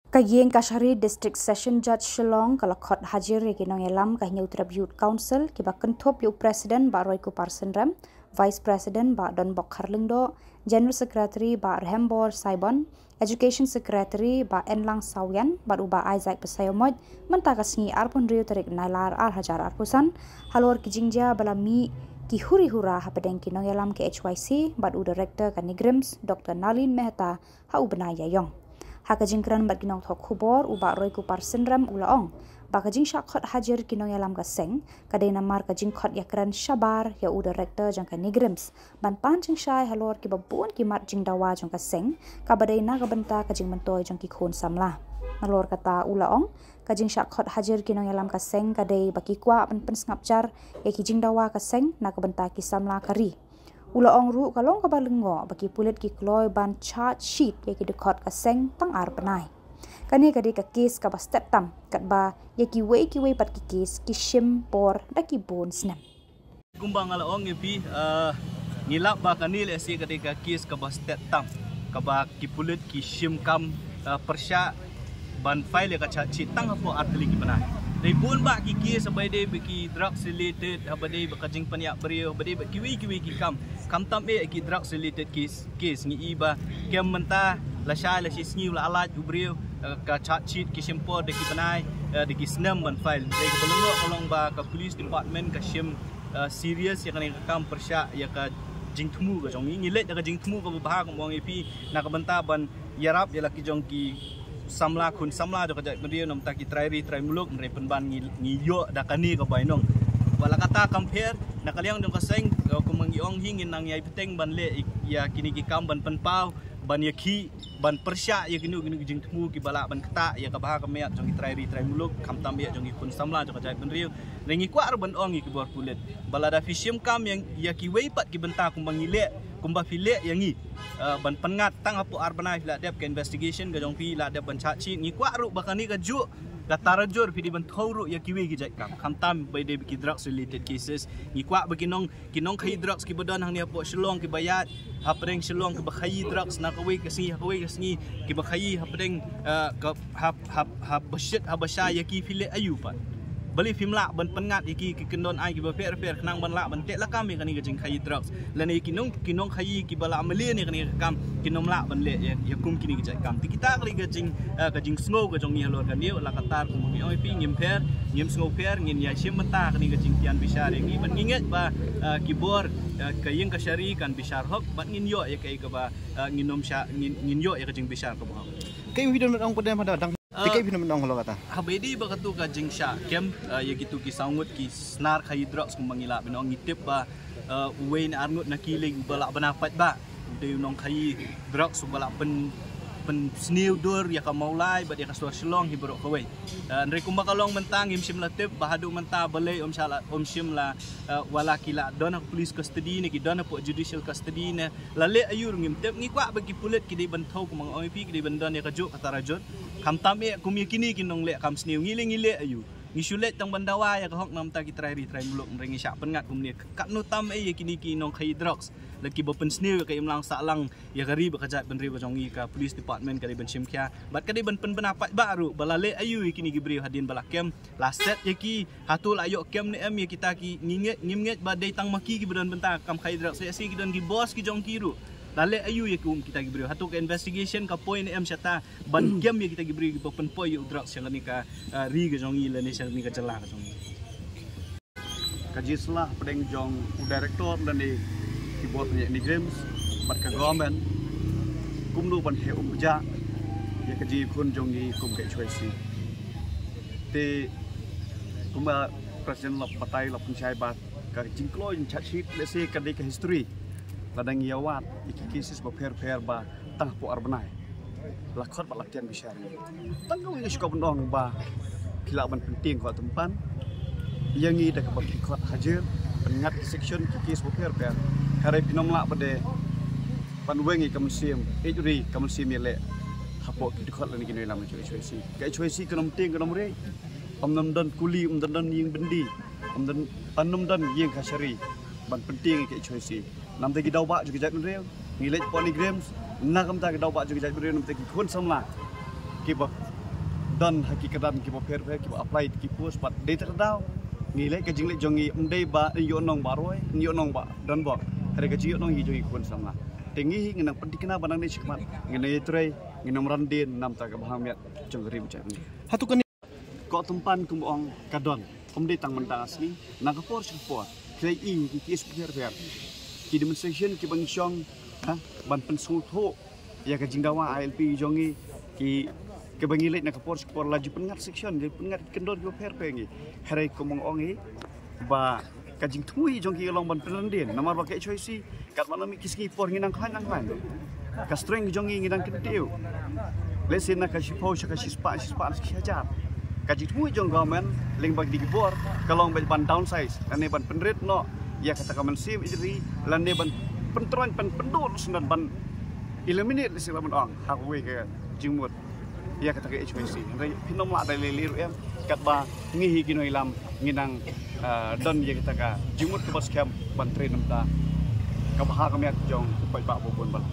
Kayeng Kashari District Session Judge Shillong kalakot hadir ginong elam kahnya Tribute Council kiba kentop yu President ba Roy Kuparsen Ram, Vice President ba Don Bok Harlingdo, General Secretary ba Rehembor Saibon, Education Secretary ba Enlang Sawian ba uba Isaac Pesayomod, mentakas ngi arpun riu tarik nailar hajar arpusan, halor kijingja balami ki huri-hura hapadeng kinong elam ke HYC ba Director Kanigrims Dr. Nalin Mehta ha ubna yayong. Hakajingkran bat ginong thok khubor uba Roy Kuparsen Ram ulaong bakajing syakot hajar kinong yalam kaseng kadai namar kajing khot yakran shabar ya u director jang Kanigrims ban pancing syai halor ki babun ki mat jing dawa jang kaseng kabadai na kabenta kajing mentoy jang ki khon samla nalor kata ulaong kajing syakot hajar kinong yalam kaseng kadai baki kwa pen sngapjar ya ki jing dawa kaseng na kabenta ki samla kari Ulaong ru kalong kabalengo bagi pulit ki kloy ban charge sheet ya ki dekot kaseng tang ar penai. Kani kadi ka kes ka ba step tam kat ba ya ki wei pat ki kes ki shim por da ki bon snam. Kumbang alaong epi ngilap ba kani le si kadi ka kes ka ba step tam ka ba ki pulit ki shim kam persya ban file ka charge sheet tang po arteli ki penai. Dari pun bak kiki sampai dia bagi drugs related, abadai bakajing paniak beriau, abadai kiwi ki kam tam ki drugs related case ngi iba kem mentah lasai sngi la alat beriau ka chat sheet ki simpor de ki panai de ki snam ban file. Dari belengok kolong ba ka police department ka sim serious yang kan kam persya ya ka jing temu ka jong ngilet ka jing temu ka bahag mong epi nak benta ban yarap ya laki jong ki samla kun samla do kajak beriau nam taki try muluk ngre penban ngiyo da kani ka bainong wala kata compare nakaliang dong kaseng ko mangiong hingin nang yai peteng ban le ya kini ki kam ban penpau ban yaki ban persya ya kini jing temu ki bala ban kata ya ka baha ka meat jong try muluk kam tam ya jong kun samla do kajak beriau rengi kwa ban ong ki bor kulit bala da fishim kam yang ya ki wei pat ki benta ku mangile kumba file yangi ban pengat tang apu arbanai la dep ke investigation ga jong pi la dep ban chachi ngi kwa ru bakani ga ju ga tarajur pi di ban thoru ya kiwi gi jai kam tam by de ki drugs related cases ngi kwa baginong kinong khai drugs ki badan hang ni apu Shillong ki bayat hapreng Shillong ki bakhai drugs na kawi ka singi ki bakhai hapreng ka hap bashit habasha ya ki file ayupa bali fimla ban pengat iki ki kendon ai ki ba fer kenang ban la ban tek la kam kani ga jing khai drugs lan iki kinong khai ki bala amali ni kani kam kinom la ban le ya kum kini ga kam ti kita kali ga jing sngo ga jong ni halor kan ni la katar kum mi oi pi ngim sngo fer ngin ya shim mata kani ga jing tian bishar ngi ban nginget ba ki bor kayeng Kashari kan bishar hok ban ngin yo ya kai ka ba nginom sha ngin yo ya ga jing bishar ka ba kai video ong ko dem pada tikai film nong kalau kata. Habedi bakatu ka jingsha kem ya gitu ki sangut ki snar khai drugs ku mangila binong ngitip ba wain arngut nakiling bala banapat ba de nong khai drugs bala pen snew dur ya ka maulai ba dia ka suar Shillong hibro kawai nre kumba kalong mentang im sim latip bahadu menta balai om sim la wala kila dona police custody ni ki dona po judicial custody ne lale ayur ngim tep ngi kwa bagi pulit ki de bantau ku mang OIP ki de bandan ya ka juk kata rajut kam tame kumikini kinong le kam snew ngile ayu ngisulet tang bandawa ya ka hok nam ta ki try muluk nrengi syak pengat kumni kat no tam ya kini ki nong khai drugs lagi bopen snew ka imlang salang ya gari bakajat benri bajongi ka police department kali ben simkya bat kadi ben penapat baru balale ayu kini gibri hadin balakem last set ya ki hatul ayo kem ne em ya kita ki ngimnget badai tang maki ki bedan benta kam khai drugs ya si ki don ki boss ki jong kiru lale ayu ya kum kita gibri hatu ke investigation ka point em syata ban game ya kita gibri bopen poi drugs yang ni ka ri ga jongi le ni ni ka jela ka jongi Kajislah pedeng jong director dan di buat ni games bat ka government kum lu ban he umja ya kaji kun jong ni kum ke choice te kuma presiden lap patai lap penchai bat ka jingklo in chat sheet le se ka de ka history ladang yawat iki kisis ba fer ba tang po arbanai lakot ba latian bisyar tang ko isu ka bendong ba kila ban penting ko tempan yang ni dak ba kikot hajar pengat section kikis ba fer hari pinomla pada panwengi kamusim ejuri kamusim le hapo kikot lani kini lam choisi kai choisi kenom ting kenom re omnam dan kuli omnam dan ying bendi omnam dan ying Kashari ban penting kai choisi nam tegi dau ba juga jat beriau ngilet poni games nak kam ta dau ba juga jat beriau nam tegi kun samla ki ba dan hakikatan ki per ki apply ki post pat data daw ngilai ka jingle jongi umdei ba yo nong baroi yo nong ba dan bo hari ka jiyo nong hi jongi kun sama tengi nginang pendikna banang ni sikmat nginai trai nginam randin nam ta ka bahamiat jong ri bucai Hatu kan ko tempan kumong kadon umdei tang mentang asli nang ka por support klei i ki per ki demonstration ki bang syong ban pensul tho ya ka jingdawa ALP jongi ki kebangilit nak kapor laju pengat section jadi pengat kendor yo per pengi hari komong ongi ba kajing thui jong ki long ban penrendin namar ba ke choisi kat mana mi kiski por nginang khan ka streng jongi nginang kentiu lesin nak si pau ka si spa ki hajar kajing thui jong government ling bag di bor kalong ban downsize ane ban penret no ya kata kamen sim ijri lande ban pentron pendor senan ban eliminate di sila ban ong hakwe ke jingmut ia kata ke HPC pinom la dari liru em kat ba ngihi kino ilam nginang don ye kita ka jumut ke bos camp bantre namta ka baha kami jong pai ba bobon bal